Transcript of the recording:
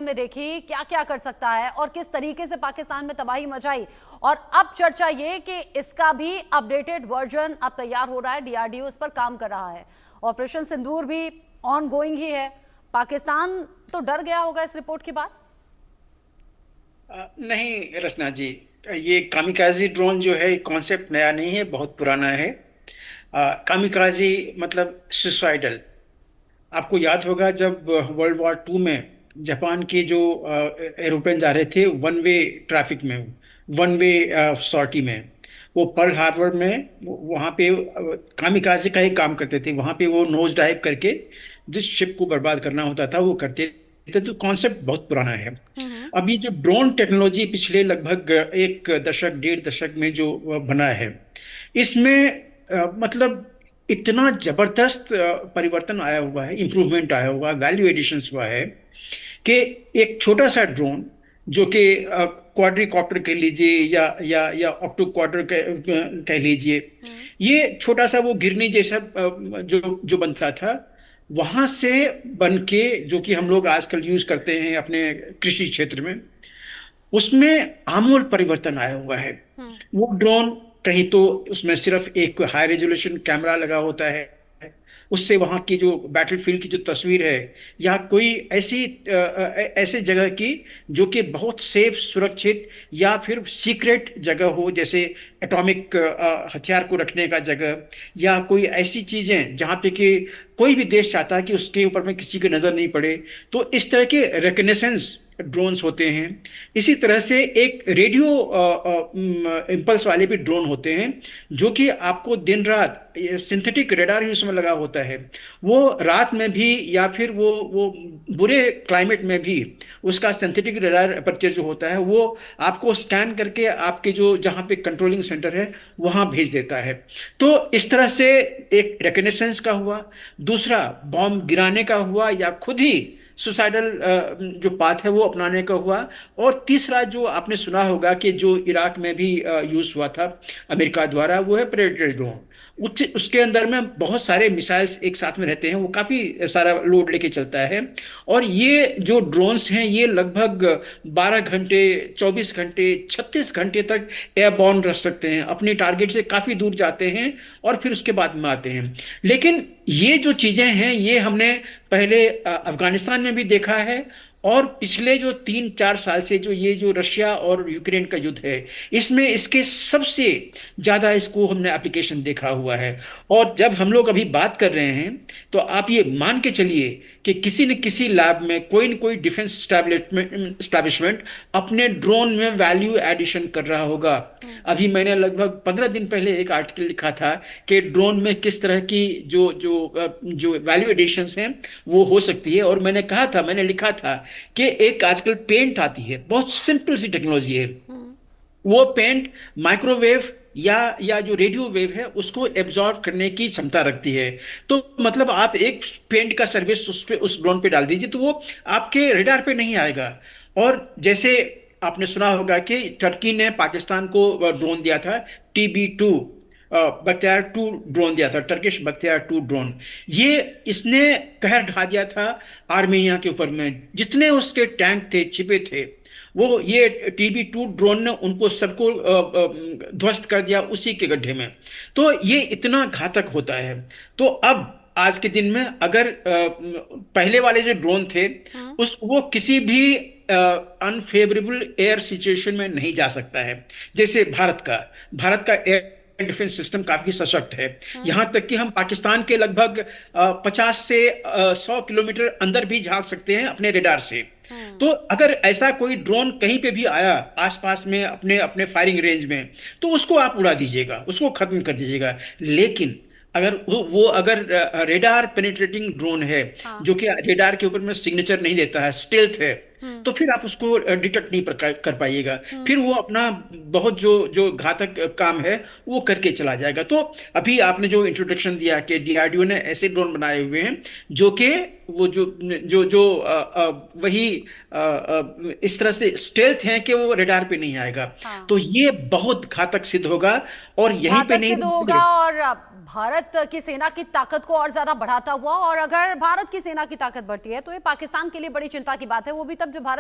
हमने देखी क्या क्या कर सकता है और किस तरीके से पाकिस्तान में तबाही मचाई। और अब चर्चा ये कि इसका भी अपडेटेड वर्जन अब तैयार हो रहा है, डीआरडीओ इस पर काम कर रहा है। ऑपरेशन सिंदूर भी ऑन गोइंग ही है। पाकिस्तान तो डर गया होगा इस रिपोर्ट के बाद। नहीं रचना जी, ये कामिकाजी ड्रोन जो है कॉन्सेप्ट नया नहीं है, बहुत पुराना है। कामिकाजी मतलब सुसाइडल। आपको याद होगा जब वर्ल्ड वॉर 2 में जापान के जो एरोप्लेन जा रहे थे वन वे ट्रैफिक में, वन वे सॉर्टी में, वो पर्ल हार्बर में वहाँ पे कामिकाजी का ही काम करते थे। वहाँ पे वो नोज डाइव करके जिस शिप को बर्बाद करना होता था वो करते थे। तो कॉन्सेप्ट बहुत पुराना है। हम्म। अभी जो ड्रोन टेक्नोलॉजी पिछले लगभग एक दशक डेढ़ दशक में जो बना है, इसमें मतलब इतना जबरदस्त परिवर्तन आया हुआ है, इंप्रूवमेंट आया हुआ है, वैल्यू एडिशंस हुआ है कि एक छोटा सा ड्रोन जो कि क्वाड्रीकॉप्टर कह लीजिए या ऑक्टो क्वाड्र कह लीजिए, हम्म। ये छोटा सा वो गिरनी जैसा जो जो बनता था, वहां से बन के जो कि हम लोग आजकल यूज करते हैं अपने कृषि क्षेत्र में, उसमें आमूल परिवर्तन आया हुआ है। हम्म। वो ड्रोन कहीं तो उसमें सिर्फ एक हाई रेजोल्यूशन कैमरा लगा होता है, उससे वहां की जो बैटलफील्ड की जो तस्वीर है या कोई ऐसे जगह की जो कि बहुत सेफ सुरक्षित या फिर सीक्रेट जगह हो, जैसे एटॉमिक हथियार को रखने का जगह, या कोई ऐसी चीजें जहां पे कि कोई भी देश चाहता है कि उसके ऊपर में किसी की नजर नहीं पड़े, तो इस तरह के रिकनेसेंस ड्रोन्स होते हैं। इसी तरह से एक रेडियो इम्पल्स वाले भी ड्रोन होते हैं जो कि आपको दिन रात सिंथेटिक रेडार ही उसमें लगा होता है। वो रात में भी या फिर वो बुरे क्लाइमेट में भी उसका सिंथेटिक रेडार अपर्चर जो होता है वो आपको स्कैन करके आपके जो जहाँ पे कंट्रोलिंग सेंटर है वहाँ भेज देता है। तो इस तरह से एक रिकनेसेंस का हुआ, दूसरा बॉम्ब गिराने का हुआ या खुद ही सुसाइडल जो पाथ है वो अपनाने का हुआ, और तीसरा जो आपने सुना होगा कि जो इराक में भी यूज हुआ था अमेरिका द्वारा, वो है प्रेडेटर ड्रोन। उसके अंदर में बहुत सारे मिसाइल्स एक साथ में रहते हैं, वो काफी सारा लोड लेके चलता है। और ये जो ड्रोन्स हैं ये लगभग 12 घंटे, 24 घंटे, 36 घंटे तक एयरबॉर्न रह सकते हैं, अपनी टारगेट से काफी दूर जाते हैं और फिर उसके बाद में आते हैं। लेकिन ये जो चीजें हैं ये हमने पहले अफगानिस्तान में भी देखा है, और पिछले जो 3-4 साल से जो ये जो रशिया और यूक्रेन का युद्ध है, इसमें इसके सबसे ज्यादा इसको हमने एप्लीकेशन देखा हुआ है। और जब हम लोग अभी बात कर रहे हैं तो आप ये मान के चलिए कि किसी न किसी लैब में कोई न कोई डिफेंस स्टैब्लिशमेंट अपने ड्रोन में वैल्यू एडिशन कर रहा होगा। अभी मैंने लगभग 15 दिन पहले एक आर्टिकल लिखा था कि ड्रोन में किस तरह की जो वैल्यू एडिशंस हैं वो हो सकती है। और मैंने कहा था, मैंने लिखा था कि एक आजकल पेंट आती है, बहुत सिंपल सी टेक्नोलॉजी है। हम्म। वो पेंट माइक्रोवेव या जो रेडियो वेव है उसको एब्जॉर्ब करने की क्षमता रखती है। तो मतलब आप एक पेंट का सर्विस उस पे, उस ड्रोन पे डाल दीजिए तो वो आपके रडार पे नहीं आएगा। और जैसे आपने सुना होगा कि टर्की ने पाकिस्तान को ड्रोन दिया था, TB2 बख्तियार 2 ड्रोन दिया था, टर्किश बख्तियार 2 ड्रोन। ये इसने कहर ढा दिया था आर्मेनिया के ऊपर में, जितने उसके टैंक थे छिपे थे, वो ये TB2 ड्रोन ने उनको सबको ध्वस्त कर दिया उसी के गड्ढे में। तो ये इतना घातक होता है। तो अब आज के दिन में अगर पहले वाले जो ड्रोन थे हम्म। उस वो किसी भी अनफेवरेबल एयर सिचुएशन में नहीं जा सकता है। जैसे भारत का एयर डिफेंस सिस्टम काफी सशक्त है। हम्म। यहां तक कि हम पाकिस्तान के लगभग 50 से 100 किलोमीटर अंदर भी झांक सकते हैं अपने रेडार से। हम्म। तो अगर ऐसा कोई ड्रोन कहीं पे भी आया आसपास में अपने अपने फायरिंग रेंज में, तो उसको आप उड़ा दीजिएगा, उसको खत्म कर दीजिएगा। लेकिन अगर वो अगर रेडार पेनिट्रेटिंग ड्रोन है हाँ। जो कि रेडार के ऊपर में सिग्नेचर नहीं देता है, स्टेल्थ है, हम्म। तो फिर आप उसको डिटेक्ट नहीं कर पाइएगा। हम्म। फिर वो अपना बहुत जो जो घातक काम है वो करके चला जाएगा। तो अभी आपने जो इंट्रोडक्शन दिया कि डीआरडीओ ने ऐसे ड्रोन बनाए हुए हैं जो कि वो जो जो जो वही इस तरह से स्टेल्थ हैं कि वो रेडार पे नहीं आएगा। हाँ। तो ये बहुत घातक सिद्ध होगा। और यहीं पे घातक नहीं सिद्ध होगा रुकेगा। और भारत की सेना की ताकत को और ज्यादा बढ़ाता हुआ, और अगर भारत की सेना की ताकत बढ़ती है तो ये पाकिस्तान के लिए बड़ी चिंता की बात है, वो भी तब जब भारत